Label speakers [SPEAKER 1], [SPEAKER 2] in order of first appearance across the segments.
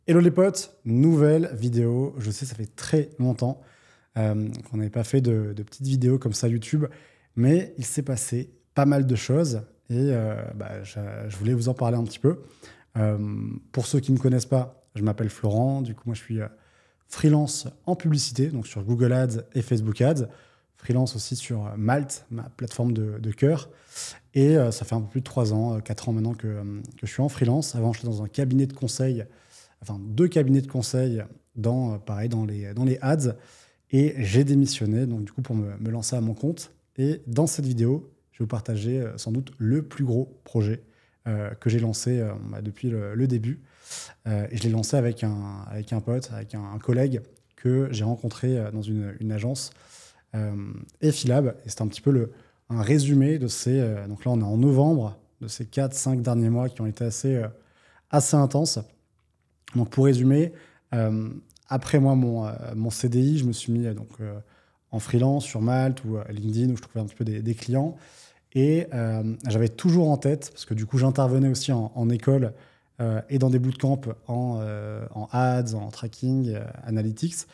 [SPEAKER 1] Hello les potes, nouvelle vidéo. Je sais, ça fait très longtemps qu'on n'avait pas fait de petites vidéos comme ça YouTube, mais il s'est passé pas mal de choses et je voulais vous en parler un petit peu. Euh, pour ceux qui ne me connaissent pas, je m'appelle Florent. Du coup, moi, je suis freelance en publicité, donc sur Google Ads et Facebook Ads. Freelance aussi sur Malte, ma plateforme de cœur. Et ça fait un peu plus de 3 ans, 4 ans maintenant que je suis en freelance. Avant, j'étais dans un cabinet de conseil, enfin 2 cabinets de conseil pareil, dans les ads. Et j'ai démissionné, donc du coup, pour me lancer à mon compte. Et dans cette vidéo, je vais vous partager sans doute le plus gros projet que j'ai lancé depuis le début. Et je l'ai lancé avec un pote, avec un collègue que j'ai rencontré dans une agence, Effilab. Et c'est un petit peu un résumé de ces. Donc là, on est en novembre, de ces 4-5 derniers mois qui ont été assez intenses. Donc pour résumer, après moi, mon CDI, je me suis mis en freelance sur Malte ou LinkedIn où je trouvais un petit peu des clients. Et j'avais toujours en tête, parce que du coup j'intervenais aussi en école et dans des bootcamps en ads, en tracking, analytics.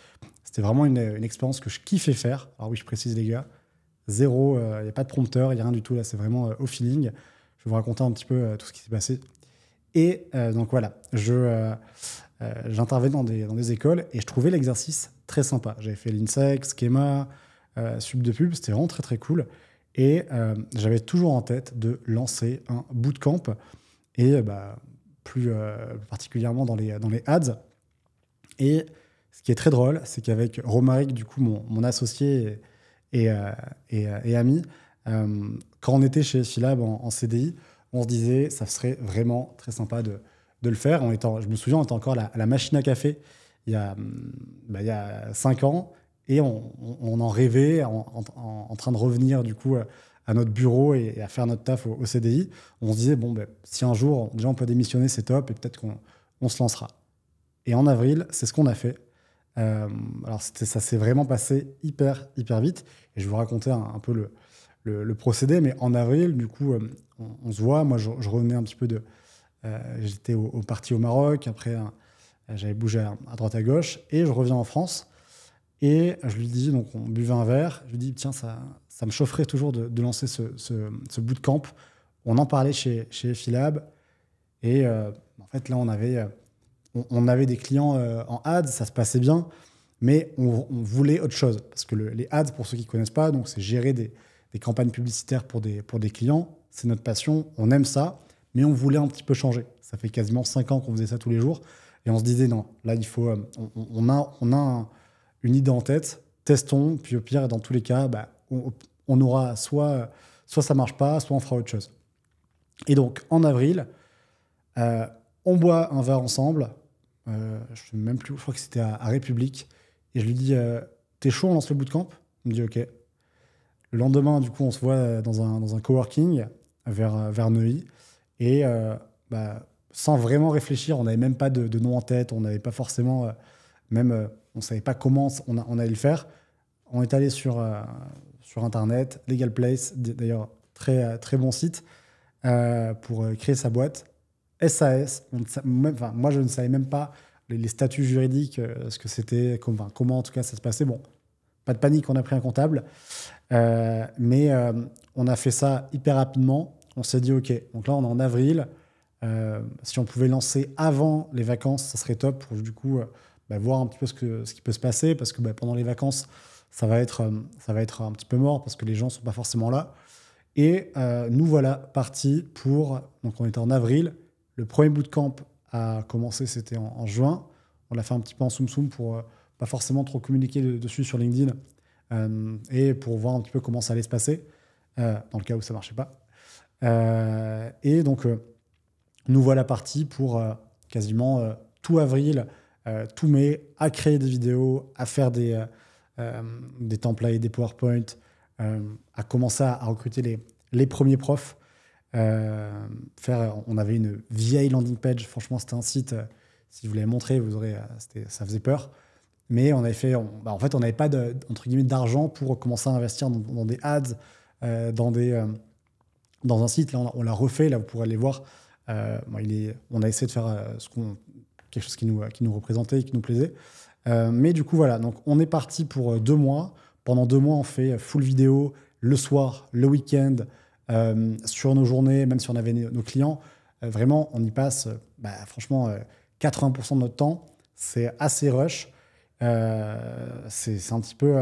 [SPEAKER 1] C'était vraiment une expérience que je kiffais faire. Alors oui, je précise les gars, zéro, il n'y a pas de prompteur, il n'y a rien du tout. Là, c'est vraiment au feeling. Je vais vous raconter un petit peu tout ce qui s'est passé. Et donc voilà, j'intervenais dans des écoles et je trouvais l'exercice très sympa. J'avais fait l'INSEC, Schema, Sub de Pub, c'était vraiment très très cool. Et j'avais toujours en tête de lancer un bootcamp et plus particulièrement dans les ads. Et ce qui est très drôle, c'est qu'avec Romaric, du coup, mon associé et ami, quand on était chez Philab en CDI, on se disait ça serait vraiment très sympa de le faire. Je me souviens, on était encore à la machine à café il y a 5 ans et on en rêvait en train de revenir du coup à notre bureau et à faire notre taf au CDI. On se disait, bon, si un jour, déjà, on peut démissionner, c'est top et peut-être qu'on se lancera. Et en avril, c'est ce qu'on a fait. Alors, ça s'est vraiment passé hyper, hyper vite. Et je vais vous raconter un peu le procédé. Mais en avril, du coup, on se voit. Moi, je revenais un petit peu j'étais parti au Maroc. Après, j'avais bougé à droite à gauche. Et je reviens en France. Et je lui dis, donc on buvait un verre. Je lui dis, tiens, ça me chaufferait toujours de lancer ce bootcamp. On en parlait chez Philab. Et en fait, là, on avait des clients en ads, ça se passait bien, mais on voulait autre chose. Parce que les ads, pour ceux qui ne connaissent pas, donc c'est gérer des campagnes publicitaires pour des clients. C'est notre passion, on aime ça, mais on voulait un petit peu changer. Ça fait quasiment 5 ans qu'on faisait ça tous les jours. Et on se disait, non, là, il faut. On a une idée en tête, testons, puis au pire, dans tous les cas, on aura soit ça marche pas, soit on fera autre chose. Et donc, en avril, euh, on boit un verre ensemble. Je sais même plus, je crois que c'était à République. Et je lui dis, t'es chaud, on lance le bootcamp? Il me dit, OK. Le lendemain, du coup, on se voit dans un coworking vers Neuilly. Et sans vraiment réfléchir, on n'avait même pas de nom en tête, on n'avait pas forcément, on ne savait pas comment on allait le faire. On est allé sur Internet, Legal Place, d'ailleurs, très, très bon site, pour créer sa boîte. SAS, moi je ne savais même pas les statuts juridiques, ce que c'était, comment en tout cas ça se passait. Bon, pas de panique, on a pris un comptable, mais on a fait ça hyper rapidement. On s'est dit, OK, donc là on est en avril, si on pouvait lancer avant les vacances, ça serait top pour du coup voir un petit peu ce qui peut se passer, parce que pendant les vacances, ça va être un petit peu mort, parce que les gens ne sont pas forcément là. Et nous voilà partis donc on était en avril. Le premier bootcamp a commencé, c'était en juin. On l'a fait un petit peu en soum-soum pour pas forcément trop communiquer dessus sur LinkedIn, et pour voir un petit peu comment ça allait se passer, dans le cas où ça marchait pas. Et donc, nous voilà partis pour quasiment tout avril, tout mai, à créer des vidéos, à faire des templates, des PowerPoint, à commencer à recruter les premiers profs. On avait une vieille landing page, franchement c'était un site, si je vous l'avais montré, ça faisait peur, mais on avait fait, en fait on n'avait pas entre guillemets d'argent pour commencer à investir dans des ads, dans un site. Là on l'a refait, là vous pourrez aller voir. On a essayé de faire quelque chose qui nous représentait et qui nous plaisait. Mais du coup, voilà. Donc, on est parti pour 2 mois. Pendant 2 mois, on fait full vidéo le soir, le week-end, sur nos journées, même si on avait nos clients. Vraiment, on y passe, franchement, 80% de notre temps. C'est assez rush. C'est un petit peu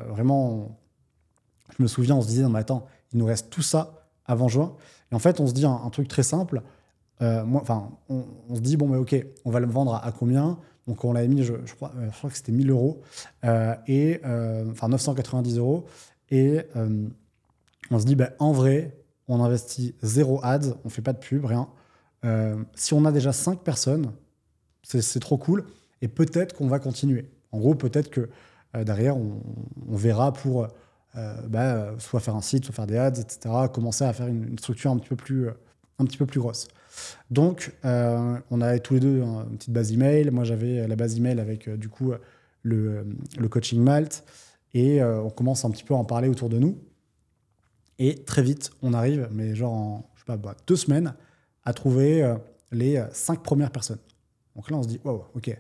[SPEAKER 1] vraiment. Je me souviens, on se disait, non, mais attends, il nous reste tout ça avant juin. Et en fait, on se dit un truc très simple. On se dit, bon, mais ok, on va le vendre à combien? Donc, on l'avait mis, je crois que c'était 1 000 euros, 990 euros. Et on se dit, en vrai, on investit 0 ads, on ne fait pas de pub, rien. Si on a déjà 5 personnes, c'est trop cool. Et peut-être qu'on va continuer. En gros, peut-être que derrière, on verra pour soit faire un site, soit faire des ads, etc. Commencer à faire une structure un petit peu plus grosse. Donc, on avait tous les deux une petite base email. Moi, j'avais la base email avec du coup le coaching Malte. Et on commence un petit peu à en parler autour de nous. Et très vite, on arrive, mais genre en 2 semaines, à trouver les 5 premières personnes. Donc là, on se dit, wow, ok.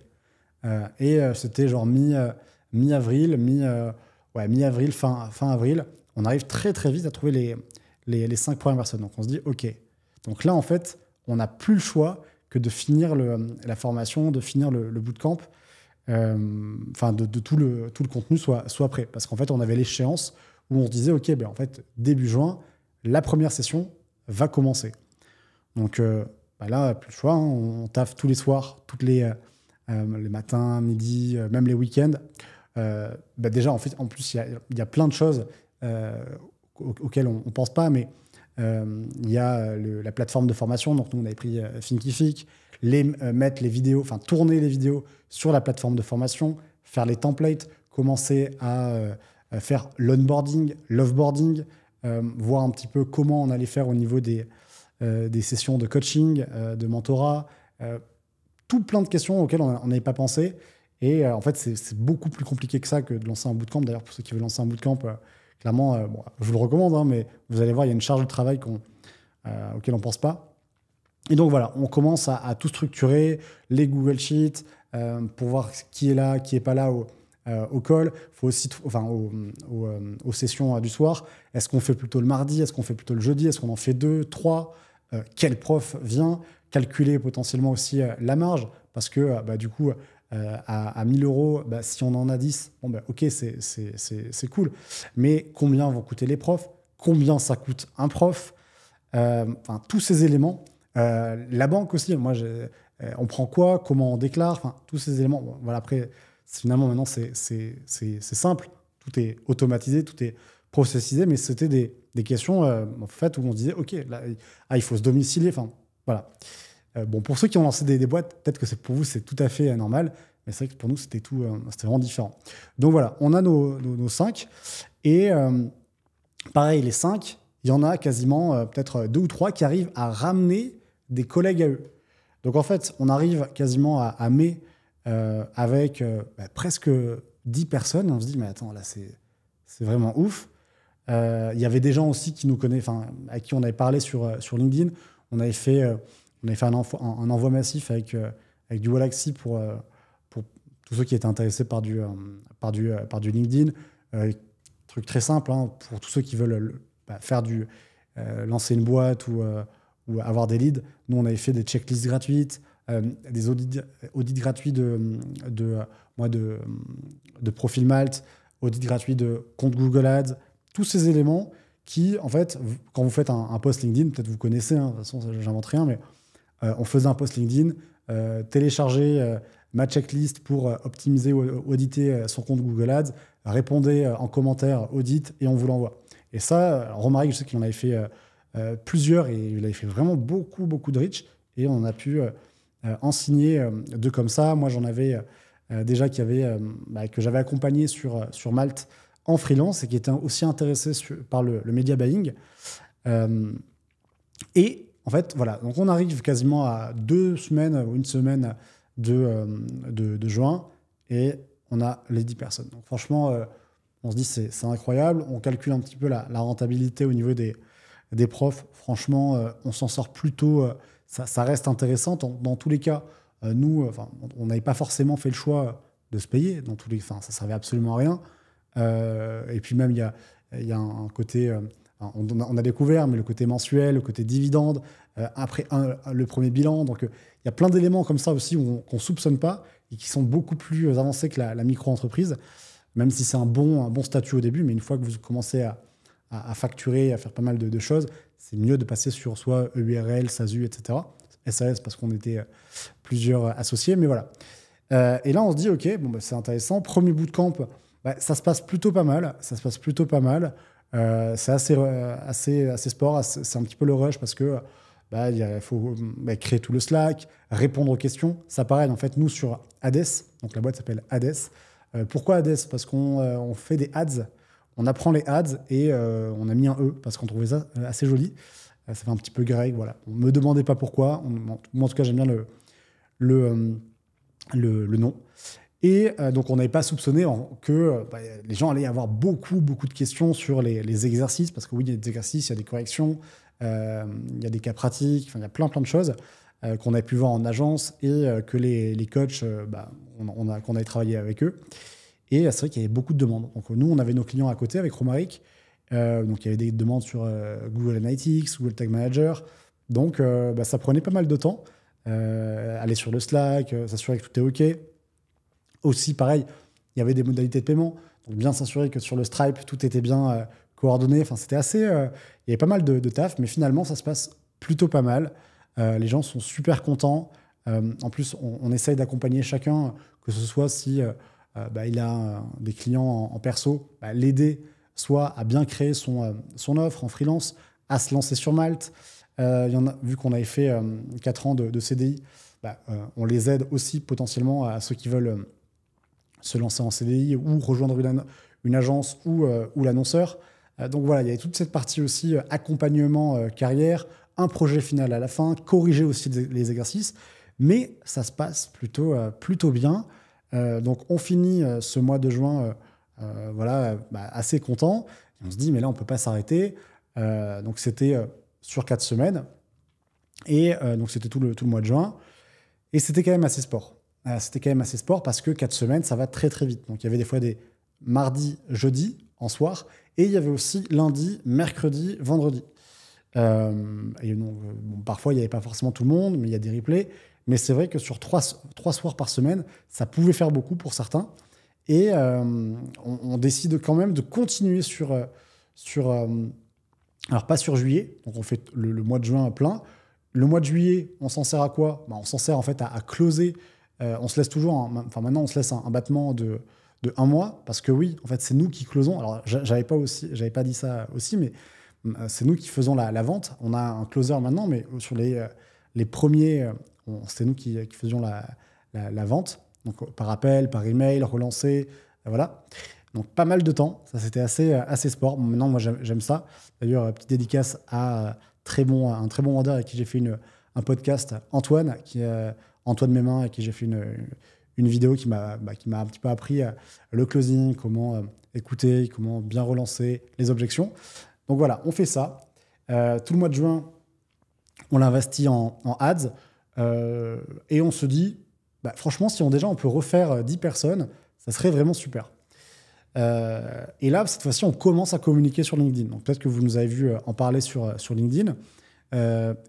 [SPEAKER 1] C'était genre mi-avril, mi-avril, fin avril. On arrive très très vite à trouver les 5 premières personnes. Donc on se dit, ok. Donc là, en fait, on n'a plus le choix que de finir la formation, de finir le bootcamp, de tout le contenu soit prêt. Parce qu'en fait, on avait l'échéance où on se disait, ok, en fait, début juin, la première session va commencer. Donc là, plus le choix, hein, on taffe tous les soirs, les matins, midi, même les week-ends. Déjà, en fait, en plus, il y a plein de choses auxquelles on ne pense pas, mais il y a la plateforme de formation. Donc, nous, on avait pris Thinkific, mettre les vidéos, tourner les vidéos sur la plateforme de formation, faire les templates, commencer à faire l'onboarding, l'offboarding, voir un petit peu comment on allait faire au niveau des sessions de coaching, de mentorat, tout plein de questions auxquelles on n'avait pas pensé. Et en fait, c'est beaucoup plus compliqué que ça que de lancer un bootcamp. D'ailleurs, pour ceux qui veulent lancer un bootcamp, clairement, je vous le recommande, hein, mais vous allez voir, il y a une charge de travail auquel on ne pense pas. Et donc voilà, on commence à tout structurer, les Google Sheets, pour voir qui est là, qui n'est pas là au call, faut aussi, aux sessions du soir. Est-ce qu'on fait plutôt le mardi? Est-ce qu'on fait plutôt le jeudi? Est-ce qu'on en fait 2, 3? Quel prof vient? Calculer potentiellement aussi la marge, parce que du coup, à 1 000 euros, si on en a 10, ok, c'est cool. Mais combien vont coûter les profs? Combien ça coûte un prof? Tous ces éléments. La banque aussi, on prend quoi? Comment on déclare? Tous ces éléments. Bon, voilà, après, finalement, maintenant, c'est simple. Tout est automatisé, tout est processisé, mais c'était des questions en fait, où on se disait, ok, là, il faut se domicilier. Voilà. Pour ceux qui ont lancé des boîtes, peut-être que pour vous, c'est tout à fait normal, mais c'est vrai que pour nous, c'était vraiment différent. Donc voilà, on a nos 5. Et pareil, les 5, il y en a quasiment peut-être 2 ou 3 qui arrivent à ramener des collègues à eux. Donc en fait, on arrive quasiment à mai avec presque 10 personnes. Et on se dit, mais attends, là, c'est vraiment ouf. Il y avait des gens aussi qui nous connaissaient, à qui on avait parlé sur LinkedIn. On avait fait un envoi massif avec du Wallaxy pour tous ceux qui étaient intéressés par du LinkedIn. Truc très simple, hein, pour tous ceux qui veulent lancer une boîte ou avoir des leads. Nous, on avait fait des checklists gratuites, des audits gratuits de profil Malte, audits gratuits de compte Google Ads, tous ces éléments qui, en fait, quand vous faites un post LinkedIn, peut-être vous connaissez, hein, de toute façon, j'invente rien, mais on faisait un post LinkedIn, télécharger ma checklist pour optimiser ou auditer son compte Google Ads, répondez en commentaire, audit, et on vous l'envoie. Et ça, Romaric, je sais qu'il en avait fait plusieurs, et il avait fait vraiment beaucoup, beaucoup de reach, et on a pu en signer 2 comme ça. Moi, j'en avais déjà que j'avais accompagné sur Malte en freelance et qui était aussi intéressé par le media buying. Et en fait, voilà, donc on arrive quasiment à 2 semaines ou 1 semaine de juin et on a les 10 personnes. Donc franchement, on se dit c'est incroyable. On calcule un petit peu la rentabilité au niveau des profs. Franchement, on s'en sort plutôt. Ça reste intéressant. Dans tous les cas, on n'avait pas forcément fait le choix de se payer. Dans tous les, enfin, ça servait absolument à rien. Et puis même, il y a un côté... on a découvert, mais le côté mensuel, le côté dividende, après le premier bilan. Donc, il y a plein d'éléments comme ça aussi qu'on ne soupçonne pas et qui sont beaucoup plus avancés que la micro-entreprise, même si c'est un bon statut au début. Mais une fois que vous commencez à facturer, à faire pas mal de choses, c'est mieux de passer sur soit EURL, SASU, etc. SAS parce qu'on était plusieurs associés, mais voilà. Et là, on se dit, OK, bon, c'est intéressant. Premier bootcamp, ça se passe plutôt pas mal. C'est assez sport, c'est un petit peu le rush parce que il faut créer tout le Slack, répondre aux questions. Ça paraît, en fait, nous, sur Hades, donc la boîte s'appelle Hades. Pourquoi Hades? Parce qu'on fait des ads, on apprend les ads et on a mis un E parce qu'on trouvait ça assez joli. Ça fait un petit peu grec, voilà. On ne me demandait pas pourquoi. Moi, en tout cas, j'aime bien le nom. Et donc, on n'avait pas soupçonné que les gens allaient avoir beaucoup de questions sur les exercices, parce que oui, il y a des exercices, il y a des corrections, il y a des cas pratiques, il y a plein de choses qu'on avait pu voir en agence et que les coachs, qu'on avait travaillé avec eux. Et c'est vrai qu'il y avait beaucoup de demandes. Donc, nous, on avait nos clients à côté avec Romaric. Donc, il y avait des demandes sur Google Analytics, Google Tag Manager. Donc, ça prenait pas mal de temps. Aller sur le Slack, s'assurer que tout est OK. Aussi, pareil, il y avait des modalités de paiement. Donc, bien s'assurer que sur le Stripe, tout était bien coordonné. Enfin, c'était assez... il y avait pas mal de taf, mais finalement, ça se passe plutôt pas mal. Les gens sont super contents. En plus, on essaye d'accompagner chacun, que ce soit si il a des clients en perso, l'aider soit à bien créer son offre en freelance, à se lancer sur Malte. Vu qu'on avait fait 4 ans de CDI, on les aide aussi potentiellement à ceux qui veulent se lancer en CDI ou rejoindre une agence ou l'annonceur. Donc voilà, il y avait toute cette partie aussi accompagnement carrière, un projet final à la fin, corriger aussi les exercices, mais ça se passe plutôt bien. Donc on finit ce mois de juin assez content. Et on se dit, mais là, on ne peut pas s'arrêter. Donc c'était sur 4 semaines. Et donc c'était tout le mois de juin. Et c'était quand même assez sport. Parce que 4 semaines, ça va très très vite. Donc il y avait des fois des mardis, jeudis en soir. Et il y avait aussi lundi, mercredi, vendredi. Parfois, il n'y avait pas forcément tout le monde, mais il y a des replays. Mais c'est vrai que sur 3 soirs par semaine, ça pouvait faire beaucoup pour certains. Et on décide quand même de continuer alors pas sur juillet, donc on fait le mois de juin plein. Le mois de juillet, on s'en sert à quoi? On s'en sert en fait à closer. On se laisse toujours, maintenant on se laisse un battement de 1 mois, parce que oui, en fait c'est nous qui closons. Alors j'avais pas dit ça aussi, mais c'est nous qui faisons la vente. On a un closer maintenant, mais sur les premiers, c'était nous qui faisions la vente. Donc par appel, par email, relancer, voilà. Donc pas mal de temps, ça c'était assez sport. Maintenant moi j'aime ça. D'ailleurs, petite dédicace à un très bon vendeur avec qui j'ai fait un podcast, Antoine Mesmain, avec qui j'ai fait une vidéo qui m'a un petit peu appris le closing, comment écouter, comment bien relancer les objections. Donc voilà, on fait ça. Tout le mois de juin, on l'investit en ads et on se dit, franchement, si on peut refaire 10 personnes, ça serait vraiment super. Et là, cette fois-ci, on commence à communiquer sur LinkedIn. Donc peut-être que vous nous avez vu en parler sur LinkedIn.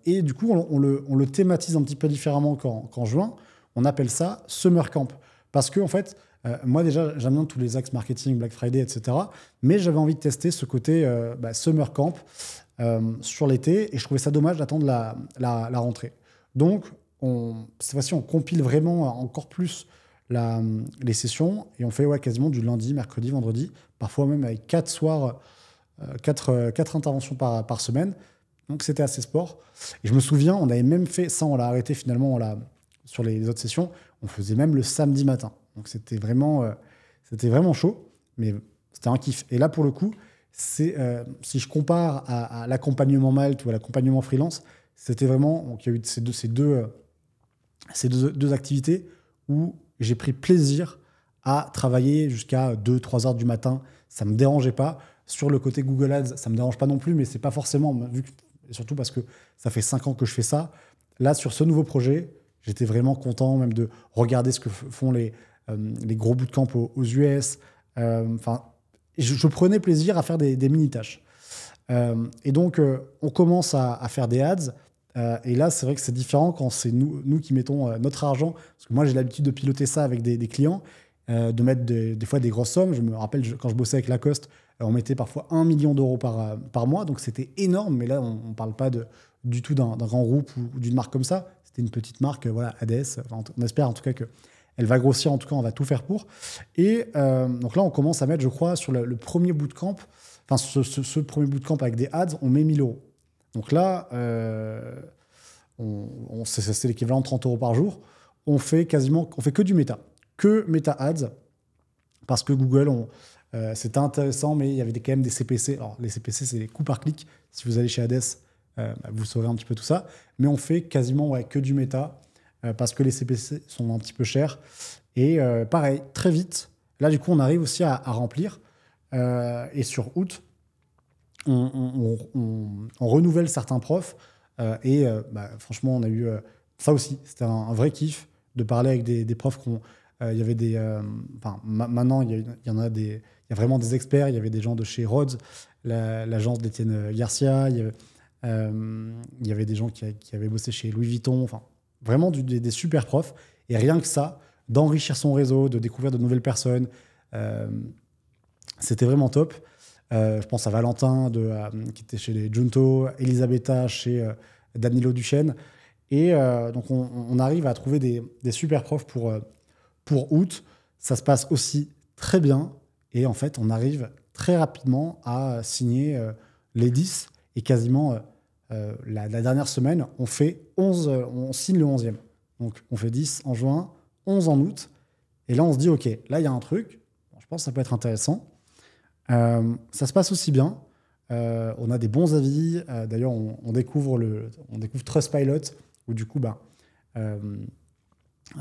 [SPEAKER 1] Et du coup, on le thématise un petit peu différemment qu'en juin. On appelle ça Summer Camp. Parce que, en fait, moi déjà, j'aime bien tous les axes marketing, Black Friday, etc. Mais j'avais envie de tester ce côté Summer Camp sur l'été. Et je trouvais ça dommage d'attendre la rentrée. Donc, cette fois-ci, on compile vraiment encore plus les sessions. Et on fait quasiment du lundi, mercredi, vendredi. Parfois même avec 4 soirs, 4 interventions par semaine. Donc, c'était assez sport. Et je me souviens, on avait même fait ça, on l'a arrêté finalement, sur les autres sessions, on faisait même le samedi matin. Donc, c'était vraiment chaud, mais c'était un kiff. Et là, pour le coup, si je compare à l'accompagnement Malte ou à l'accompagnement freelance, c'était vraiment... Donc, il y a eu ces deux activités où j'ai pris plaisir à travailler jusqu'à 2-3 heures du matin. Ça ne me dérangeait pas. Sur le côté Google Ads, ça ne me dérange pas non plus, mais ce n'est pas forcément... Surtout parce que ça fait 5 ans que je fais ça. Là, sur ce nouveau projet, J'étais vraiment content même de regarder ce que font les gros bootcamps aux US. Enfin, je prenais plaisir à faire des mini-tâches. Et donc, on commence à faire des ads. Et là, c'est vrai que c'est différent quand c'est nous qui mettons notre argent. Parce que moi, j'ai l'habitude de piloter ça avec des clients, de mettre des fois des grosses sommes. Je me rappelle, quand je bossais avec Lacoste, on mettait parfois 1 million d'euros par mois. Donc, c'était énorme. Mais là, on ne parle pas du tout d'un grand groupe ou d'une marque comme ça. C'était une petite marque, voilà, ADS. Enfin, on espère en tout cas qu'elle va grossir. En tout cas, on va tout faire pour. Et donc là, on commence à mettre, je crois, sur le premier bootcamp, enfin, ce premier bootcamp avec des ads, on met 1 000 euros. Donc là, c'est l'équivalent de 30 euros par jour. On fait que du méta. Que méta ads. Parce que Google, c'était intéressant, mais il y avait quand même des CPC. Alors, les CPC, c'est les coûts par clic. Si vous allez chez Ads, vous saurez un petit peu tout ça. Mais on fait quasiment que du méta parce que les CPC sont un petit peu chers. Et pareil, très vite. Là, du coup, on arrive aussi à remplir. Et sur août, on renouvelle certains profs. Franchement, on a eu ça aussi. C'était un vrai kiff de parler avec des profs qui ont. Il y avait des. Maintenant, il y en a des. Il y a vraiment des experts. Il y avait des gens de chez Rhodes, l'agence d'Étienne Garcia. Il y avait des gens qui avaient bossé chez Louis Vuitton. Enfin, vraiment des super profs. Et rien que ça, d'enrichir son réseau, de découvrir de nouvelles personnes, c'était vraiment top. Je pense à Valentin qui était chez les Junto, Elisabetta chez Danilo Duchesne. Et donc, on arrive à trouver des super profs pour août. Ça se passe aussi très bien. Et en fait, on arrive très rapidement à signer les 10. Et quasiment la dernière semaine, on signe le 11e. Donc, on fait 10 en juin, 11 en août. Et là, on se dit, OK, là, il y a un truc. Bon, je pense que ça peut être intéressant. Ça se passe aussi bien. On a des bons avis. D'ailleurs, on découvre Trustpilot, où du coup,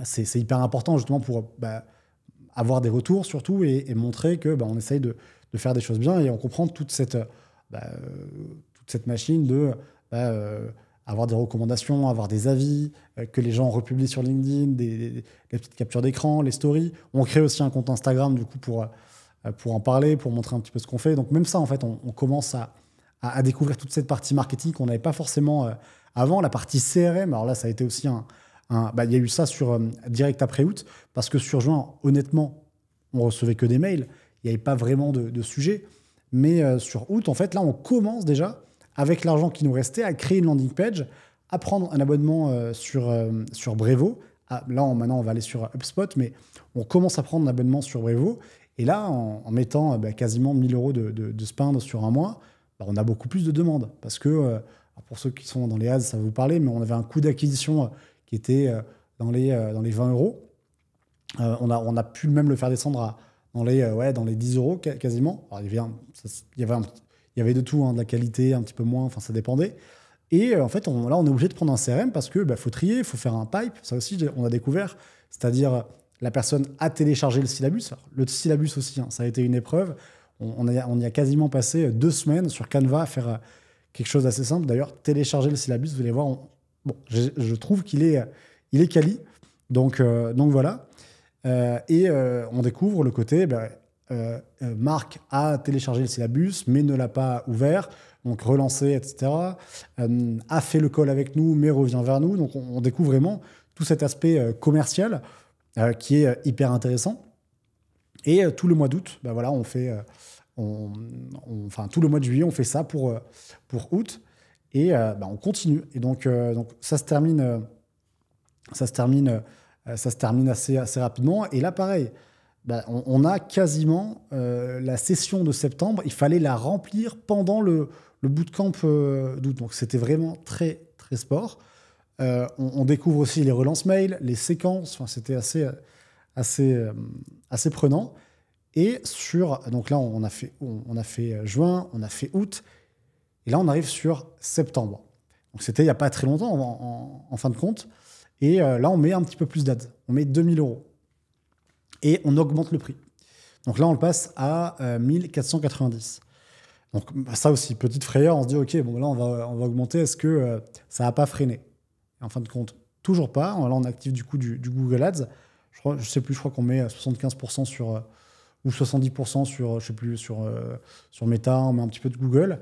[SPEAKER 1] c'est hyper important justement pour avoir des retours surtout et montrer que on essaye de faire des choses bien et on comprend toute cette machine de avoir des recommandations, avoir des avis, que les gens republient sur LinkedIn, les petites captures d'écran, les stories. On crée aussi un compte Instagram du coup pour en parler, pour montrer un petit peu ce qu'on fait. Donc même ça, en fait, on commence à découvrir toute cette partie marketing qu'on n'avait pas forcément avant. La partie CRM, alors là, ça a été aussi il y a eu ça sur direct après août, parce que sur juin, honnêtement, on recevait que des mails. Il n'y avait pas vraiment de sujet. Mais sur août, en fait, là, on commence déjà, avec l'argent qui nous restait, à créer une landing page, à prendre un abonnement sur Brevo. Maintenant, on va aller sur HubSpot, mais on commence à prendre un abonnement sur Brevo. Et là, en mettant quasiment 1 000 euros de spend sur un mois, on a beaucoup plus de demandes. Parce que, pour ceux qui sont dans les ads, ça va vous parler, mais on avait un coût d'acquisition qui était dans les 20 euros. On a pu même le faire descendre dans les 10 euros quasiment. Alors, il y avait de tout, hein, de la qualité, un petit peu moins, enfin ça dépendait. Et en fait, là, on est obligé de prendre un CRM parce que faut trier, il faut faire un pipe. Ça aussi, on a découvert. C'est-à-dire, la personne a téléchargé le syllabus. Alors, le syllabus aussi, hein, ça a été une épreuve. On y a quasiment passé 2 semaines sur Canva à faire quelque chose d'assez simple. D'ailleurs, télécharger le syllabus, vous allez voir, je trouve qu'il est quali. Donc voilà. On découvre le côté, Marc a téléchargé le syllabus, mais ne l'a pas ouvert, donc relancé, etc. A fait le call avec nous, mais revient vers nous. Donc on découvre vraiment tout cet aspect commercial qui est hyper intéressant. Et tout le mois d'août, on fait, tout le mois de juillet, on fait ça pour août. Et on continue. Et donc ça se termine assez rapidement. Et là, pareil, on a quasiment la session de septembre. Il fallait la remplir pendant le bootcamp d'août. Donc, c'était vraiment très, très sport. On découvre aussi les relances mail, les séquences. Enfin, c'était assez prenant. Et donc là, on a fait juin, on a fait août. Et là, on arrive sur septembre. Donc, c'était il n'y a pas très longtemps, en fin de compte. Et là, on met un petit peu plus d'ads. On met 2 000 euros. Et on augmente le prix. Donc là, on le passe à 1 490. Donc ça aussi, petite frayeur, on se dit, OK, là, on va augmenter. Est-ce que ça n'a pas freiné? Et en fin de compte, toujours pas. Là, on active du coup du Google Ads. Je sais plus, je crois qu'on met 75% sur, ou 70% sur, je sais plus, sur Meta, on met un petit peu de Google.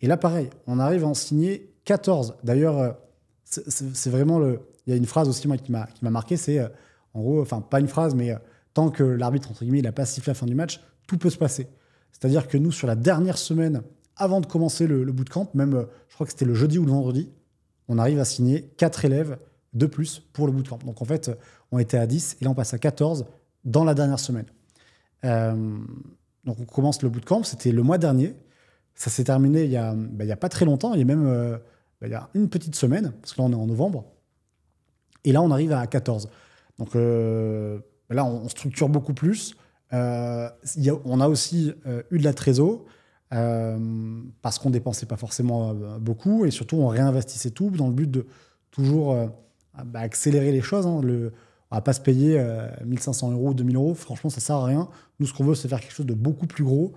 [SPEAKER 1] Et là, pareil, on arrive à en signer 14. D'ailleurs, c'est vraiment il y a une phrase aussi, moi, qui m'a marqué, c'est, en gros, enfin, pas une phrase, mais tant que l'arbitre, entre guillemets, il n'a pas sifflé la fin du match, tout peut se passer. C'est-à-dire que nous, sur la dernière semaine, avant de commencer le bootcamp, même, je crois que c'était le jeudi ou le vendredi, on arrive à signer 4 élèves de plus pour le bootcamp. Donc, en fait, on était à 10 et là, on passe à 14 dans la dernière semaine. Donc, on commence le bootcamp, c'était le mois dernier. Ça s'est terminé il y a pas très longtemps, il y a même il y a une petite semaine, parce que là, on est en novembre. Et là, on arrive à 14. Donc là, on structure beaucoup plus. On a aussi eu de la trésor parce qu'on ne dépensait pas forcément beaucoup et surtout, on réinvestissait tout dans le but de toujours accélérer les choses. Hein. On ne va pas se payer 1 500 €, 2 000 €. Franchement, ça ne sert à rien. Nous, ce qu'on veut, c'est faire quelque chose de beaucoup plus gros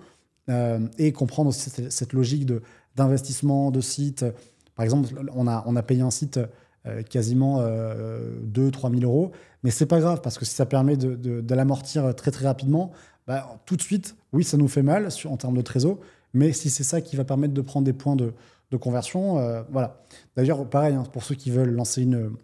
[SPEAKER 1] et comprendre aussi cette logique d'investissement, de site. Par exemple, on a payé un site quasiment 2 000 à 3 000 €. Mais c'est pas grave, parce que si ça permet de l'amortir très très rapidement, tout de suite, oui, ça nous fait mal en termes de trésor, mais si c'est ça qui va permettre de prendre des points de conversion, voilà. D'ailleurs, pareil, hein, pour ceux qui veulent lancer une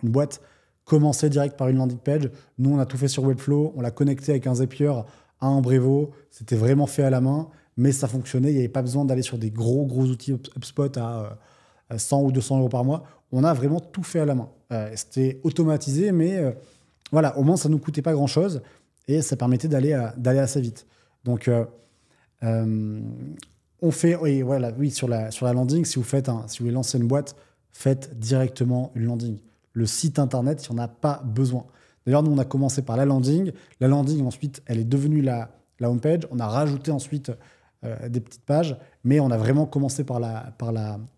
[SPEAKER 1] boîte, commencez direct par une landing page. Nous, on a tout fait sur Webflow, on l'a connecté avec un Zapier à un Brevo, c'était vraiment fait à la main, mais ça fonctionnait, il n'y avait pas besoin d'aller sur des gros outils HubSpot à 100 ou 200 € par mois. On a vraiment tout fait à la main. C'était automatisé, mais voilà, au moins, ça ne nous coûtait pas grand-chose et ça permettait d'aller assez vite. Donc, on fait, oui, sur la landing, si vous voulez lancer une boîte, faites directement une landing. Le site internet, il n'y en a pas besoin. D'ailleurs, nous, on a commencé par la landing. La landing, ensuite, elle est devenue la homepage. On a rajouté ensuite des petites pages, mais on a vraiment commencé par la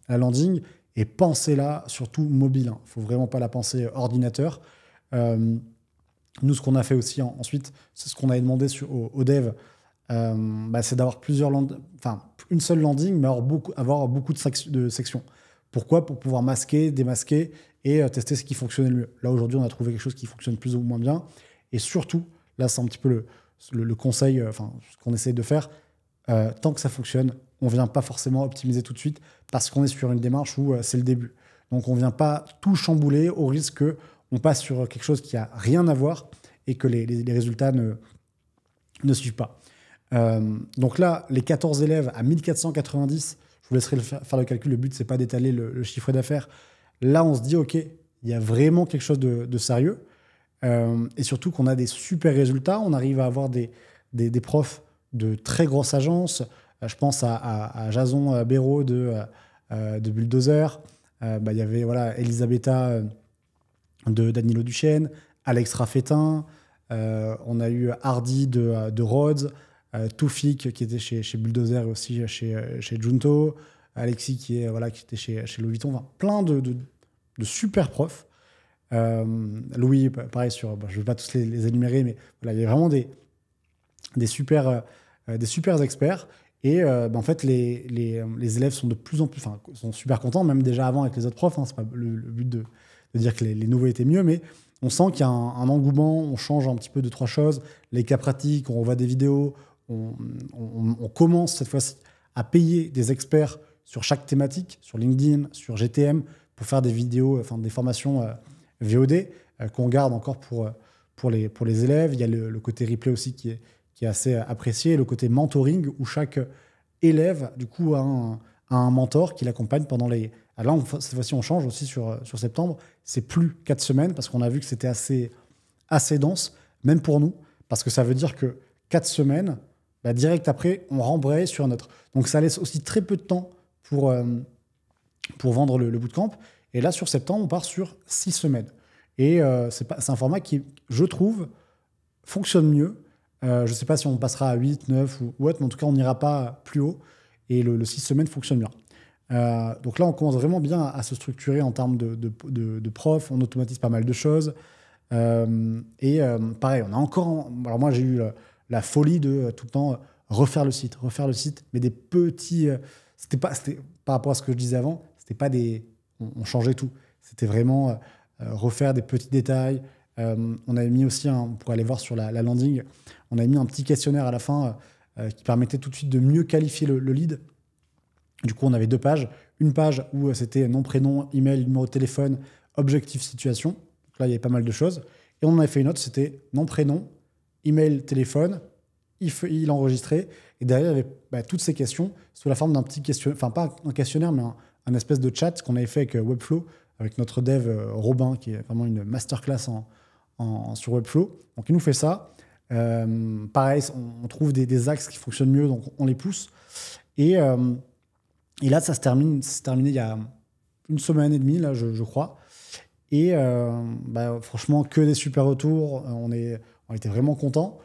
[SPEAKER 1] landing. Et pensez-la surtout mobile. Il ne faut vraiment pas la penser ordinateur. Nous, ce qu'on a fait aussi ensuite, c'est ce qu'on avait demandé aux devs, c'est d'avoir une seule landing, mais avoir beaucoup de sections. Pourquoi ? Pour pouvoir masquer, démasquer et tester ce qui fonctionnait le mieux. Là, aujourd'hui, on a trouvé quelque chose qui fonctionne plus ou moins bien. Et surtout, là, c'est un petit peu le conseil, ce qu'on essaie de faire. Tant que ça fonctionne, on ne vient pas forcément optimiser tout de suite parce qu'on est sur une démarche où c'est le début. Donc, on ne vient pas tout chambouler au risque qu'on passe sur quelque chose qui n'a rien à voir et que les résultats ne suivent pas. Donc là, les 14 élèves à 1490, je vous laisserai faire le calcul. Le but, ce n'est pas d'étaler le chiffre d'affaires. Là, on se dit, OK, il y a vraiment quelque chose de sérieux. Et surtout qu'on a des super résultats. On arrive à avoir des profs de très grosses agences. Je pense à Jason Béraud de Bulldozer. Il y avait Elisabetta de Danilo Duchesne, Alex Raffetin. On a eu Hardy de Rhodes. Toufik qui était chez Bulldozer et aussi chez Junto. Alexis qui était chez Louis Vuitton. Enfin, plein de super profs. Louis, pareil, je ne vais pas tous les énumérer, mais voilà, il y a vraiment des super experts. Et en fait, les élèves sont de plus en plus, sont super contents, même déjà avant avec les autres profs. C'est pas le but de dire que les nouveaux étaient mieux, mais on sent qu'il y a un engouement, on change un petit peu 2-3 choses. Les cas pratiques, on revoit des vidéos, on commence cette fois-ci à payer des experts sur chaque thématique, sur LinkedIn, sur GTM, pour faire des vidéos, des formations VOD qu'on garde encore pour les élèves. Il y a le côté replay aussi qui est assez apprécié, le côté mentoring où chaque élève du coup a un mentor qui l'accompagne pendant les... Là, cette fois-ci, on change aussi sur septembre. C'est plus 4 semaines parce qu'on a vu que c'était assez dense, même pour nous, parce que ça veut dire que 4 semaines, direct après, on rembraye sur un autre. Donc, ça laisse aussi très peu de temps pour vendre le bootcamp. Et là, sur septembre, on part sur 6 semaines. Et c'est un format qui, je trouve, fonctionne mieux. Je ne sais pas si on passera à 8, 9 ou autre, mais en tout cas, on n'ira pas plus haut. Et le 6 semaines fonctionne bien. Donc là, on commence vraiment bien à se structurer en termes de profs. On automatise pas mal de choses. Pareil, on a encore... Alors moi, j'ai eu la folie de tout le temps refaire le site, mais des petits... C'était par rapport à ce que je disais avant, c'était pas des... On changeait tout. C'était vraiment refaire des petits détails. On avait mis aussi, pour aller voir sur la landing, on avait mis un petit questionnaire à la fin qui permettait tout de suite de mieux qualifier le lead. Du coup, on avait 2 pages. Une page où c'était nom, prénom, email, numéro de téléphone, objectif, situation. Donc là, il y avait pas mal de choses. Et on en avait fait une autre, c'était nom, prénom, email, téléphone, il enregistrait. Et derrière, il y avait toutes ces questions sous la forme d'un petit questionnaire, enfin pas un questionnaire, mais un espèce de chat qu'on avait fait avec Webflow, avec notre dev Robin, qui est vraiment une masterclass sur Webflow. Donc il nous fait ça. Pareil, on trouve des axes qui fonctionnent mieux, donc on les pousse. Et là, ça s'est terminé il y a une semaine et demie, là, je crois. Et franchement, que des super retours. On était vraiment contents.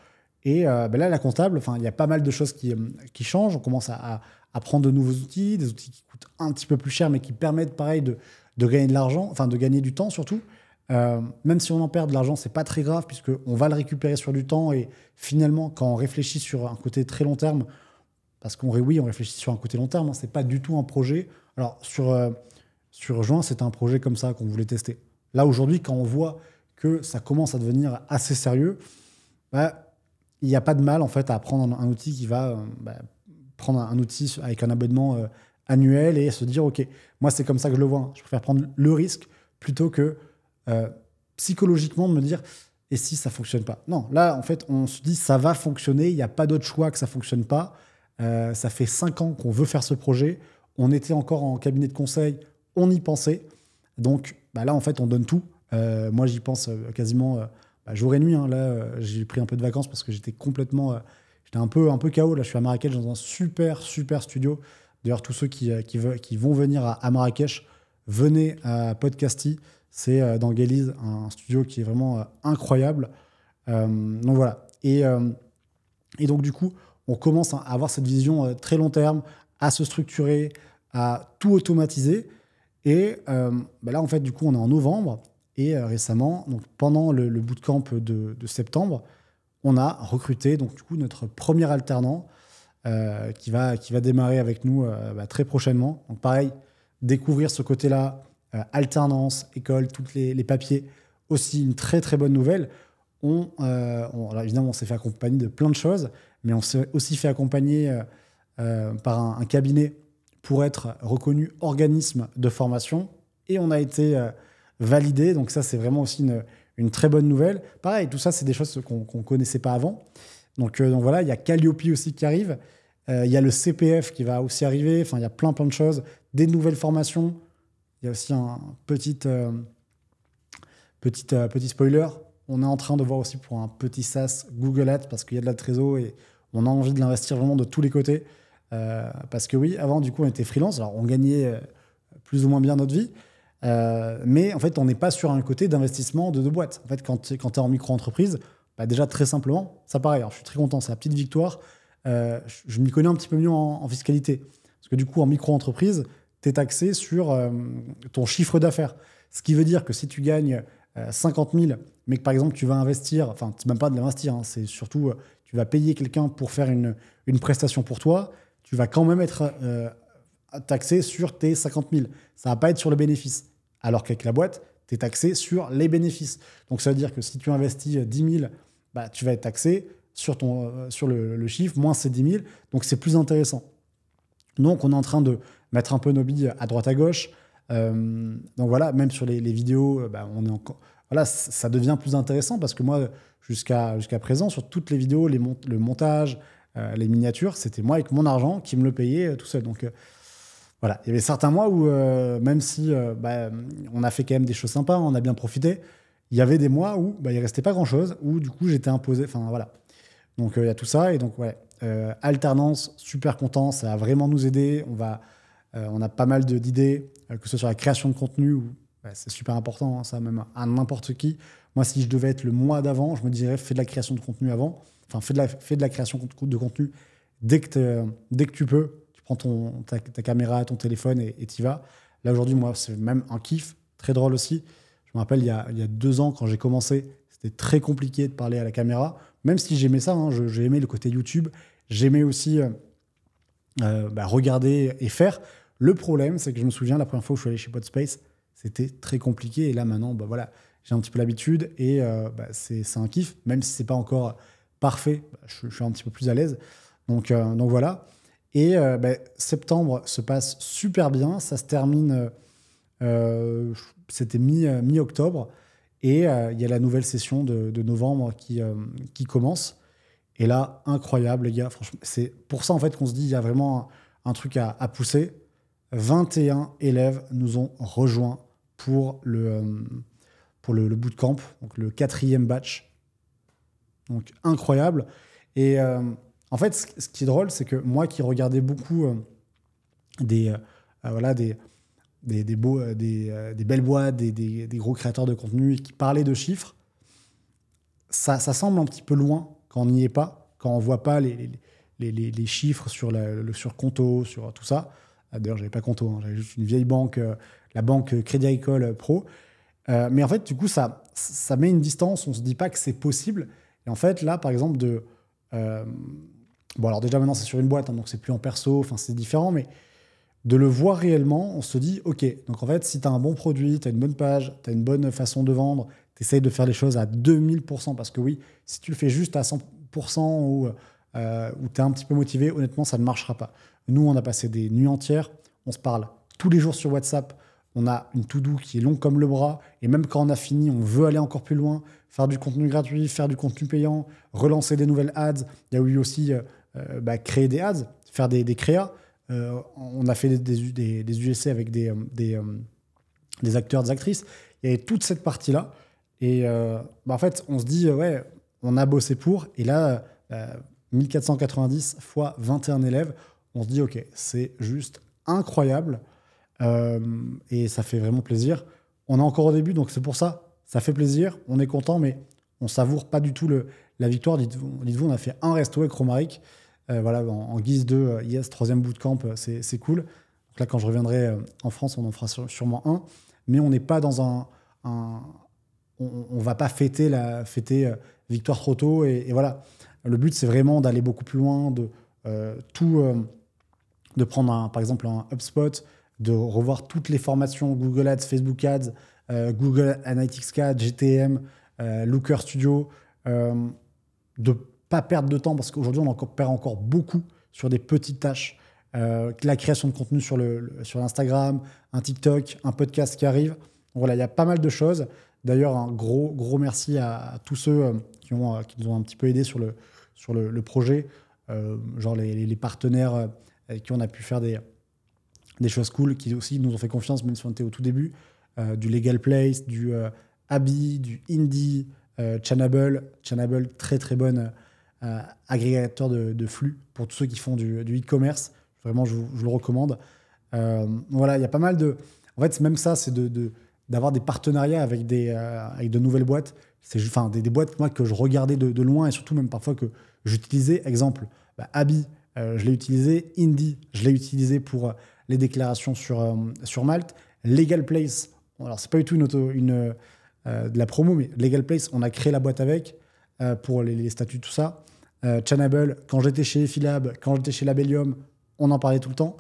[SPEAKER 1] Et là, la comptable, il y a pas mal de choses qui changent. On commence à prendre de nouveaux outils, des outils qui coûtent un petit peu plus cher, mais qui permettent, pareil, de gagner de l'argent, enfin de gagner du temps surtout. Même si on en perd de l'argent, c'est pas très grave, puisqu'on va le récupérer sur du temps. Et finalement, quand on réfléchit sur un côté très long terme, parce on réfléchit sur un côté long terme, c'est pas du tout un projet. Alors, sur Juin, c'était un projet comme ça qu'on voulait tester. Là, aujourd'hui, quand on voit que ça commence à devenir assez sérieux, il n'y a pas de mal en fait à prendre un outil qui va prendre un outil avec un abonnement annuel et se dire ok, moi c'est comme ça que je le vois. Je préfère prendre le risque plutôt que psychologiquement de me dire et si ça fonctionne pas. Non, là en fait on se dit ça va fonctionner, il n'y a pas d'autre choix que ça fonctionne pas. Ça fait 5 ans qu'on veut faire ce projet. On était encore en cabinet de conseil, on y pensait. Donc là en fait on donne tout. Moi j'y pense quasiment jour et nuit. Là, j'ai pris un peu de vacances parce que j'étais complètement... j'étais un peu KO. Là, je suis à Marrakech dans un super studio. D'ailleurs, tous ceux qui vont venir à Marrakech, venez à Podcasty. C'est dans Guélise, un studio qui est vraiment incroyable. Donc voilà. Et donc, du coup, on commence à avoir cette vision très long terme, à se structurer, à tout automatiser. Et là, en fait, du coup, on est en novembre. Et récemment, donc pendant le bootcamp de septembre, on a recruté donc, du coup, notre premier alternant qui va démarrer avec nous très prochainement. Donc pareil, découvrir ce côté-là, alternance, école, tous les papiers. Aussi une très très bonne nouvelle. Alors évidemment, on s'est fait accompagner de plein de choses, mais on s'est aussi fait accompagner par un cabinet pour être reconnu organisme de formation. Et on a été... validé, donc ça c'est vraiment aussi une très bonne nouvelle. Pareil, tout ça c'est des choses qu'on ne connaissait pas avant. Donc voilà, il y a Calliope aussi qui arrive, il y a le CPF qui va aussi arriver, enfin il y a plein de choses, des nouvelles formations. Il y a aussi un petit spoiler, on est en train de voir aussi pour un petit SaaS Google Ads parce qu'il y a de la trésor et on a envie de l'investir vraiment de tous les côtés. Parce que oui, avant du coup on était freelance, alors on gagnait plus ou moins bien notre vie. Mais en fait, on n'est pas sur un côté d'investissement de boîtes. En fait, quand tu es en micro-entreprise, déjà très simplement, ça paraît. Alors, je suis très content, c'est la petite victoire. Je m'y connais un petit peu mieux en fiscalité. Parce que du coup, en micro-entreprise, tu es taxé sur ton chiffre d'affaires. Ce qui veut dire que si tu gagnes 50 000, mais que par exemple, tu vas investir, enfin, c'est même pas de l'investir, c'est surtout, tu vas payer quelqu'un pour faire une prestation pour toi, tu vas quand même être taxé sur tes 50 000. Ça va pas être sur le bénéfice. Alors qu'avec la boîte, tu es taxé sur les bénéfices. Donc, ça veut dire que si tu investis 10 000, tu vas être taxé sur le chiffre, moins ces 10 000. Donc, c'est plus intéressant. Donc, on est en train de mettre un peu nos billes à droite à gauche. Donc, voilà, même sur les vidéos, on est encore... Voilà, ça devient plus intéressant parce que moi, jusqu'à présent, sur toutes les vidéos, le montage, les miniatures, c'était moi avec mon argent qui me le payait tout seul. Donc, voilà, il y avait certains mois où, même si on a fait quand même des choses sympas, on a bien profité, il y avait des mois où il ne restait pas grand-chose, où du coup j'étais imposé. Enfin voilà. Donc il y a tout ça. Et donc, ouais, alternance, super content, ça va vraiment nous aider. On a pas mal d'idées, que ce soit sur la création de contenu, où, c'est super important, hein, ça, même à n'importe qui. Moi, si je devais être le mois d'avant, je me dirais fais de la création de contenu avant. Enfin, fais de la création de contenu dès que tu peux. Prends ta caméra, ton téléphone et t'y vas. Là, aujourd'hui, moi, c'est même un kiff, très drôle aussi. Je me rappelle, il y a 2 ans, quand j'ai commencé, c'était très compliqué de parler à la caméra, même si j'aimais ça, hein, j'ai aimé le côté YouTube, j'aimais aussi regarder et faire. Le problème, c'est que je me souviens, la première fois où je suis allé chez Podspace, c'était très compliqué. Et là, maintenant, bah, voilà, j'ai un petit peu l'habitude et bah, c'est un kiff. Même si c'est pas encore parfait, bah, je suis un petit peu plus à l'aise. Donc voilà. Et bah, septembre se passe super bien. Ça se termine, c'était mi-octobre. Et il y a la nouvelle session de novembre qui commence. Et là, incroyable, les gars. Franchement, c'est pour ça en fait qu'on se dit il y a vraiment un truc à pousser. 21 élèves nous ont rejoints pour le bootcamp, donc le 4e batch. Donc incroyable. Et en fait, ce qui est drôle, c'est que moi qui regardais beaucoup voilà, des belles boîtes, des gros créateurs de contenu et qui parlaient de chiffres, ça semble un petit peu loin quand on n'y est pas, quand on ne voit pas les chiffres sur Conto, sur tout ça. D'ailleurs, je n'avais pas Conto, hein, j'avais juste une vieille banque, la banque Crédit Agricole Pro. Mais en fait, du coup, ça met une distance, on ne se dit pas que c'est possible. Et en fait, là, par exemple, bon, alors déjà maintenant, c'est sur une boîte, hein, donc c'est plus en perso, enfin, c'est différent, mais de le voir réellement, on se dit, OK, donc en fait, si tu as un bon produit, tu as une bonne page, tu as une bonne façon de vendre, tu essayes de faire les choses à 2000%, parce que oui, si tu le fais juste à 100% ou tu es un petit peu motivé, honnêtement, ça ne marchera pas. Nous, on a passé des nuits entières, on se parle tous les jours sur WhatsApp, on a une to-do qui est longue comme le bras, et même quand on a fini, on veut aller encore plus loin, faire du contenu gratuit, faire du contenu payant, relancer des nouvelles ads. Il y a eu aussi créer des ads, faire des créas. On a fait des UGC avec des acteurs, des actrices. Il y avait toute cette partie-là. Et en fait, on se dit, ouais, on a bossé pour. Et là, 1490 fois 21 élèves, on se dit, OK, c'est juste incroyable. Et ça fait vraiment plaisir. On est encore au début, donc c'est pour ça. Ça fait plaisir, on est content, mais on savoure pas du tout la victoire. Dites-vous, on a fait un resto avec Romaric. Voilà, en guise de yes, 3e bootcamp, c'est cool. Donc là, quand je reviendrai en France, on en fera sûrement un. Mais on n'est pas dans on va pas fêter victoire trop tôt. Et voilà. Le but, c'est vraiment d'aller beaucoup plus loin, de prendre par exemple un HubSpot, de revoir toutes les formations Google Ads, Facebook Ads, Google Analytics 4, GTM, Looker Studio, de pas perdre de temps parce qu'aujourd'hui on perd encore beaucoup sur des petites tâches, la création de contenu sur l'Instagram, un TikTok, un podcast qui arrive. Donc voilà, il y a pas mal de choses. D'ailleurs, un gros merci à tous ceux qui nous ont un petit peu aidés sur le projet, genre les partenaires avec qui on a pu faire des choses cool, qui aussi nous ont fait confiance même si on était au tout début, du Legal Place, du Abi, du Indie, Chanable, très très bonne agrégateur de flux pour tous ceux qui font du e-commerce. Vraiment, je vous le recommande. Voilà, il y a pas mal de... En fait, même ça, c'est d'avoir des partenariats avec de nouvelles boîtes. C'est des boîtes moi, que je regardais de loin et surtout même parfois que j'utilisais. Exemple, Abi, je l'ai utilisé. Indie, je l'ai utilisé pour les déclarations sur Malte. Legal Place, alors c'est pas du tout de la promo, mais Legal Place, on a créé la boîte avec pour les statuts, tout ça. Chanable, quand j'étais chez Philab, quand j'étais chez Labellium, on en parlait tout le temps.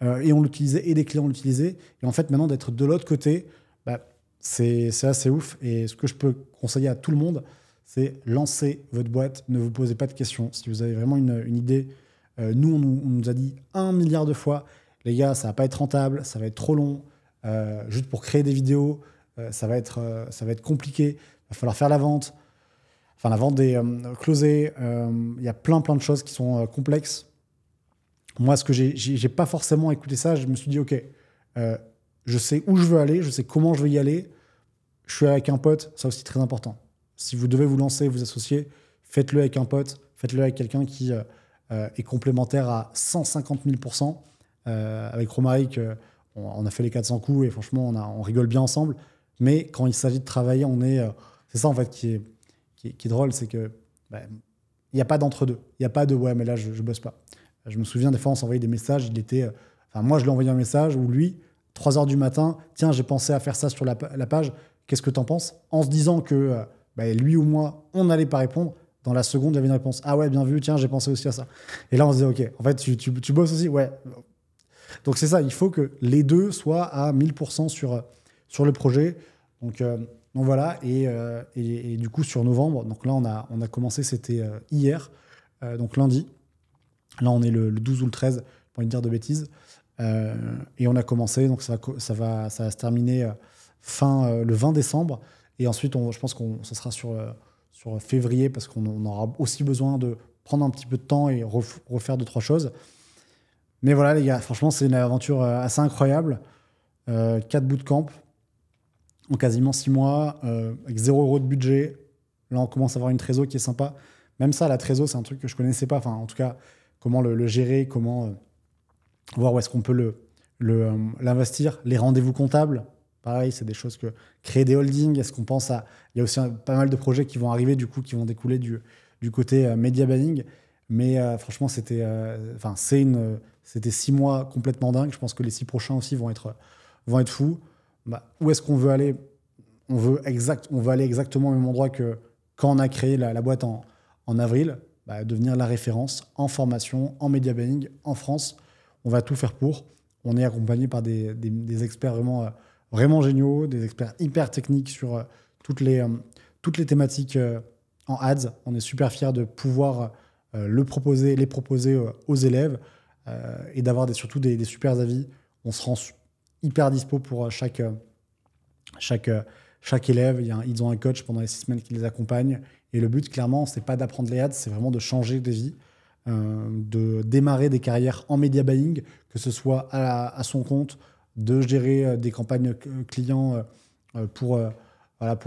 [SPEAKER 1] Et on l'utilisait, et des clients l'utilisaient. Et en fait, maintenant, d'être de l'autre côté, c'est assez ouf. Et ce que je peux conseiller à tout le monde, c'est lancer votre boîte, ne vous posez pas de questions. Si vous avez vraiment une idée, nous, on nous a dit 1 milliard de fois, les gars, ça va pas être rentable, ça va être trop long, juste pour créer des vidéos, ça va être compliqué, il va falloir faire la vente des closer, il y a plein de choses qui sont complexes. Moi, ce que j'ai pas forcément écouté ça, je me suis dit, OK, je sais où je veux aller, je sais comment je veux y aller, je suis avec un pote, ça aussi très important. Si vous devez vous lancer, vous associer, faites-le avec un pote, faites-le avec quelqu'un qui est complémentaire à 150 000%. Avec Romaric, on a fait les 400 coups et franchement, on rigole bien ensemble. Mais quand il s'agit de travailler, c'est ça en fait qui est drôle, c'est que il n'y a pas d'entre-deux. Il n'y a pas de ouais, mais là, je bosse pas. Je me souviens, des fois, on s'envoyait des messages. Moi, je lui ai envoyé un message où lui, 3h du matin, tiens, j'ai pensé à faire ça sur la page. Qu'est-ce que tu en penses? En se disant que lui ou moi, on n'allait pas répondre. Dans la seconde, il y avait une réponse. Ah ouais, bien vu, tiens, j'ai pensé aussi à ça. Et là, on se disait, OK, en fait, tu bosses aussi? Ouais. Donc, c'est ça, il faut que les deux soient à 1000% sur le projet. Donc voilà, et du coup sur novembre, donc là on a commencé, c'était hier, donc lundi. Là on est le 12 ou le 13, pour ne dire de bêtises. Et on a commencé, donc ça va se terminer le 20 décembre. Et ensuite, je pense qu'on ça sera sur février, parce qu'on aura aussi besoin de prendre un petit peu de temps et refaire 2, 3 choses. Mais voilà, les gars, franchement, c'est une aventure assez incroyable. 4 bootcamps en quasiment 6 mois, avec 0 € de budget. Là, on commence à avoir une trésor qui est sympa. Même ça, la trésor, c'est un truc que je connaissais pas. Enfin, en tout cas, comment le gérer, comment voir où est-ce qu'on peut l'investir. Les rendez-vous comptables, pareil, c'est des choses que... Créer des holdings, est-ce qu'on pense à... Il y a aussi pas mal de projets qui vont arriver, du coup, qui vont découler du côté media buying. Mais franchement, c'était 6 mois complètement dingues. Je pense que les 6 prochains aussi vont être fous. Où est-ce qu'on veut aller? On veut aller exactement au même endroit que quand on a créé la boîte en avril, devenir la référence en formation, en media buying, en France. On va tout faire pour. On est accompagné par des experts vraiment géniaux, des experts hyper techniques sur toutes les thématiques en ads. On est super fiers de pouvoir les proposer aux élèves et d'avoir surtout des super avis. On se rend hyper dispo pour chaque élève. Ils ont un coach pendant les 6 semaines qui les accompagne. Et le but, clairement, c'est pas d'apprendre les ads, c'est vraiment de changer des vies, de démarrer des carrières en media buying, que ce soit à son compte, de gérer des campagnes clients pour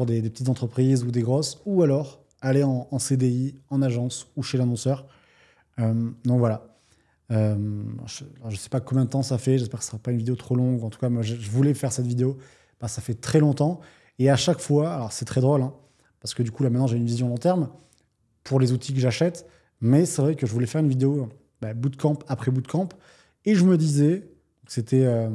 [SPEAKER 1] des petites entreprises ou des grosses, ou alors aller en CDI, en agence ou chez l'annonceur. Donc voilà. Je ne sais pas combien de temps ça fait, j'espère que ce ne sera pas une vidéo trop longue. En tout cas, moi, je voulais faire cette vidéo. Ça fait très longtemps. Et à chaque fois, alors c'est très drôle, hein, parce que du coup, là maintenant, j'ai une vision long terme pour les outils que j'achète. Mais c'est vrai que je voulais faire une vidéo bootcamp après bootcamp. Et je me disais, c'était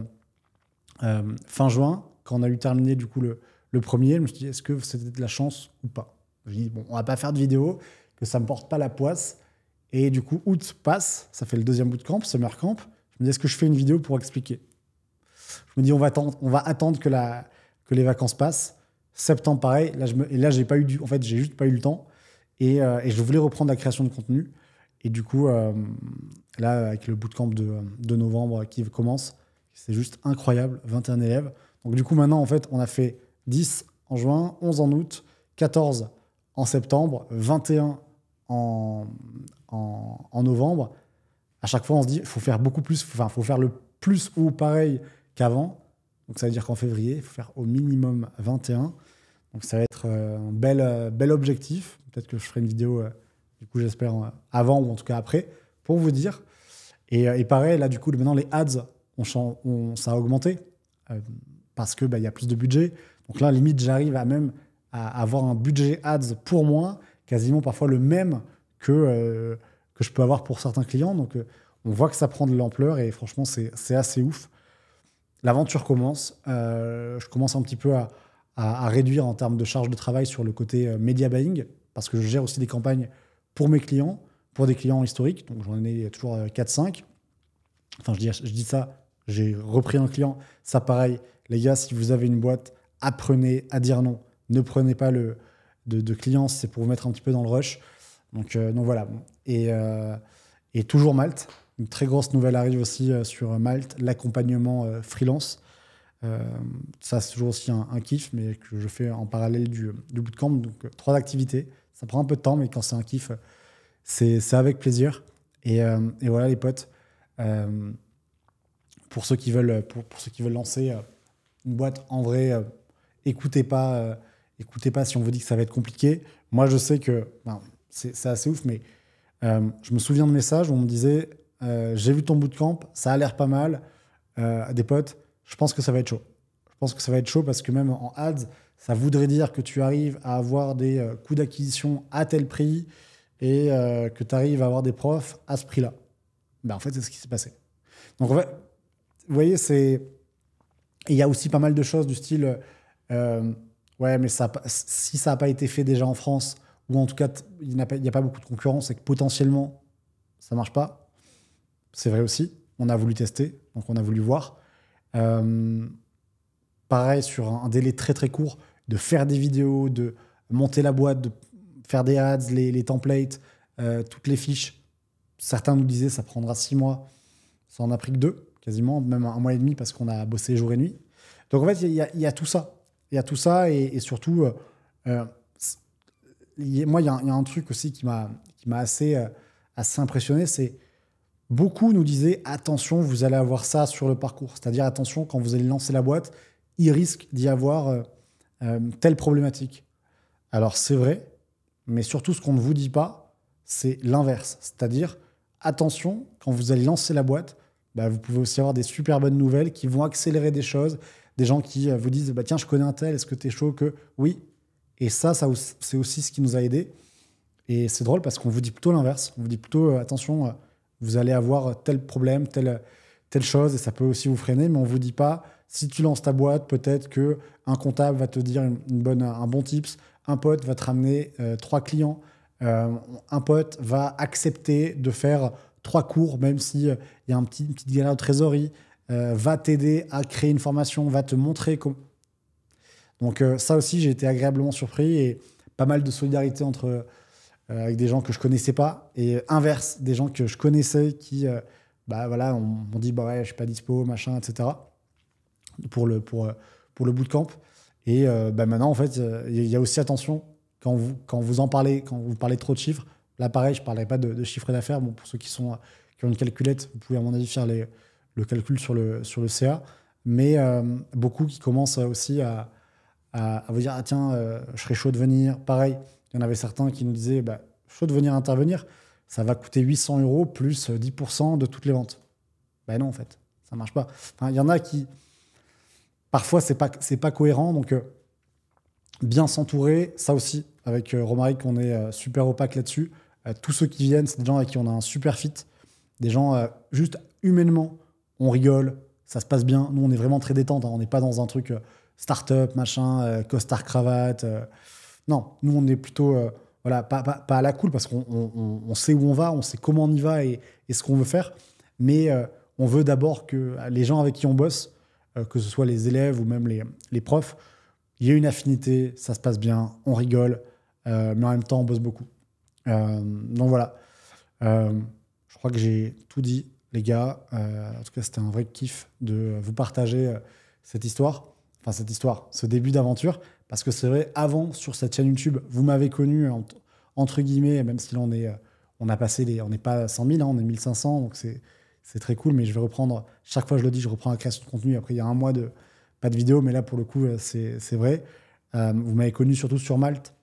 [SPEAKER 1] fin juin, quand on a eu terminé du coup le premier, je me suis dit, est-ce que c'était de la chance ou pas? Je me dis, bon, on va pas faire de vidéo, que ça me porte pas la poisse. Et du coup, août passe, ça fait le deuxième bootcamp, summer camp. Je me dis, est-ce que je fais une vidéo pour expliquer? Je me dis, on va attendre que les vacances passent. Septembre, pareil. Là, j'ai juste pas eu le temps. Et je voulais reprendre la création de contenu. Et du coup, là, avec le bootcamp de novembre qui commence, c'est juste incroyable, 21 élèves. Donc du coup, maintenant, en fait, on a fait 10 en juin, 11 en août, 14 en septembre, 21 en novembre. À chaque fois, on se dit, il faut faire beaucoup plus, il faut faire le plus ou pareil qu'avant. Donc ça veut dire qu'en février, il faut faire au minimum 21. Donc ça va être un bel objectif. Peut-être que je ferai une vidéo, du coup, j'espère, avant ou en tout cas après, pour vous dire. Et pareil, là, du coup, maintenant, les ads, ça a augmenté parce qu'il y a plus de budget. Donc là, limite, j'arrive à avoir un budget ads pour moi, quasiment parfois le même que je peux avoir pour certains clients. Donc, on voit que ça prend de l'ampleur et franchement, c'est assez ouf. L'aventure commence. Je commence un petit peu à réduire en termes de charge de travail sur le côté media buying parce que je gère aussi des campagnes pour mes clients, pour des clients historiques. Donc, j'en ai toujours 4-5. Enfin, je dis ça, j'ai repris un client. Ça, pareil, les gars, si vous avez une boîte, apprenez à dire non. Ne prenez pas de clients, c'est pour vous mettre un petit peu dans le rush. Donc voilà. Et toujours Malte. Une très grosse nouvelle arrive aussi sur Malte, l'accompagnement freelance. Ça, c'est toujours aussi un kiff, mais que je fais en parallèle du bootcamp. Donc 3 activités. Ça prend un peu de temps, mais quand c'est un kiff, c'est avec plaisir. Et voilà, les potes. Pour ceux qui veulent lancer une boîte, en vrai, écoutez pas si on vous dit que ça va être compliqué. Moi, je sais que c'est assez ouf, mais je me souviens de messages où on me disait j'ai vu ton bootcamp, ça a l'air pas mal. Des potes, je pense que ça va être chaud. Je pense que ça va être chaud parce que même en ads, ça voudrait dire que tu arrives à avoir des coûts d'acquisition à tel prix et que tu arrives à avoir des profs à ce prix-là. En fait, c'est ce qui s'est passé. Donc, en fait, vous voyez, il y a aussi pas mal de choses du style ouais, mais si ça n'a pas été fait déjà en France, ou en tout cas, il n'y a pas beaucoup de concurrence et que potentiellement, ça ne marche pas, c'est vrai aussi. On a voulu tester, donc on a voulu voir. pareil, sur un délai très très court, de faire des vidéos, de monter la boîte, de faire des ads, les templates, toutes les fiches. Certains nous disaient ça prendra 6 mois. Ça en a pris que 2, quasiment, même 1 mois et demi parce qu'on a bossé jour et nuit. Donc en fait, il y a tout ça. Il y a tout ça et surtout, moi, il y a un truc aussi qui m'a assez impressionné, c'est beaucoup nous disaient attention, vous allez avoir ça sur le parcours. C'est-à-dire attention, quand vous allez lancer la boîte, il risque d'y avoir telle problématique. Alors c'est vrai, mais surtout ce qu'on ne vous dit pas, c'est l'inverse. C'est-à-dire attention, quand vous allez lancer la boîte, bah, vous pouvez aussi avoir des super bonnes nouvelles qui vont accélérer des choses. Des gens qui vous disent bah, tiens, je connais un tel, est-ce que tu es chaud que oui. Et ça c'est aussi ce qui nous a aidés. Et c'est drôle parce qu'on vous dit plutôt l'inverse. On vous dit plutôt attention, vous allez avoir tel problème, telle chose, et ça peut aussi vous freiner, mais on ne vous dit pas si tu lances ta boîte, peut-être qu'un comptable va te dire un bon tips, un pote va te ramener 3 clients, un pote va accepter de faire 3 cours, même s'il y a une petite galère de trésorerie, va t'aider à créer une formation, va te montrer comment. Donc ça aussi, j'ai été agréablement surpris et pas mal de solidarité avec des gens que je connaissais pas et inverse, des gens que je connaissais qui, bah voilà, on m'ont dit bah ouais, je suis pas dispo, machin, etc. pour le bootcamp. Et bah maintenant, en fait, il y a aussi attention quand vous en parlez, quand vous parlez trop de chiffres. Là, pareil, je ne parlerai pas de chiffre d'affaires. Bon, pour ceux qui ont une calculette, vous pouvez, à mon avis, faire le calcul sur le CA. Mais beaucoup qui commencent aussi à vous dire ah, tiens, je serais chaud de venir. Pareil, il y en avait certains qui nous disaient bah, chaud de venir intervenir, ça va coûter 800 € plus 10% de toutes les ventes. Ben non, en fait, ça ne marche pas. Enfin, il y en a qui, parfois, c'est pas cohérent. Donc, bien s'entourer, ça aussi, avec Romaric, on est super opaque là-dessus. Tous ceux qui viennent, c'est des gens avec qui on a un super fit. Des gens, juste humainement, on rigole, ça se passe bien. Nous, on est vraiment très détente. Hein. On n'est pas dans un truc start-up, machin, costard cravate. Non, nous, on est plutôt voilà, pas à la cool parce qu'on sait où on va, on sait comment on y va et ce qu'on veut faire. Mais on veut d'abord que les gens avec qui on bosse, que ce soit les élèves ou même les profs, il y a une affinité, ça se passe bien, on rigole, mais en même temps, on bosse beaucoup. Donc voilà. Je crois que j'ai tout dit, les gars. En tout cas, c'était un vrai kiff de vous partager cette histoire. Enfin, cette histoire, ce début d'aventure. Parce que c'est vrai, avant, sur cette chaîne YouTube, vous m'avez connu, entre guillemets, même si là, on a passé on n'est pas 100 000, hein, on est 1500, donc c'est très cool. Mais je vais reprendre, chaque fois je le dis, je reprends la création de contenu. Après, il y a un mois pas de vidéo, mais là, pour le coup, c'est vrai. Vous m'avez connu surtout sur Malte,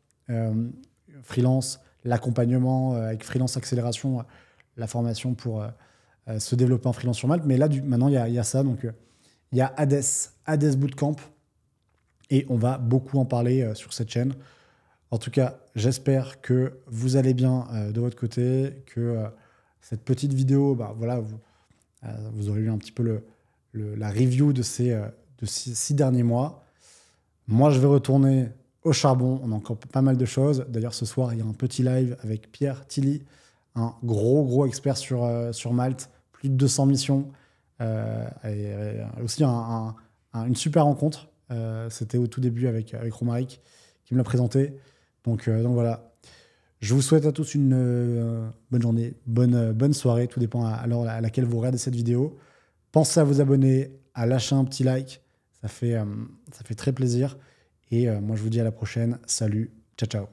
[SPEAKER 1] freelance, l'accompagnement avec freelance accélération, la formation pour se développer en freelance sur Malte. Mais là, maintenant, il y a ça. Donc, il y a Hades Bootcamp. Et on va beaucoup en parler sur cette chaîne. En tout cas, j'espère que vous allez bien de votre côté, que cette petite vidéo, bah, voilà, vous aurez eu un petit peu la review de ces 6 derniers mois. Moi, je vais retourner au charbon. On a encore pas mal de choses. D'ailleurs, ce soir, il y a un petit live avec Pierre Tilly, un gros expert sur Malte, plus de 200 missions. Et aussi une super rencontre. C'était au tout début avec Romaric qui me l'a présenté. Donc voilà. Je vous souhaite à tous une bonne journée, bonne soirée. Tout dépend à l'heure à laquelle vous regardez cette vidéo. Pensez à vous abonner, à lâcher un petit like. Ça fait très plaisir. Et moi, je vous dis à la prochaine. Salut, ciao.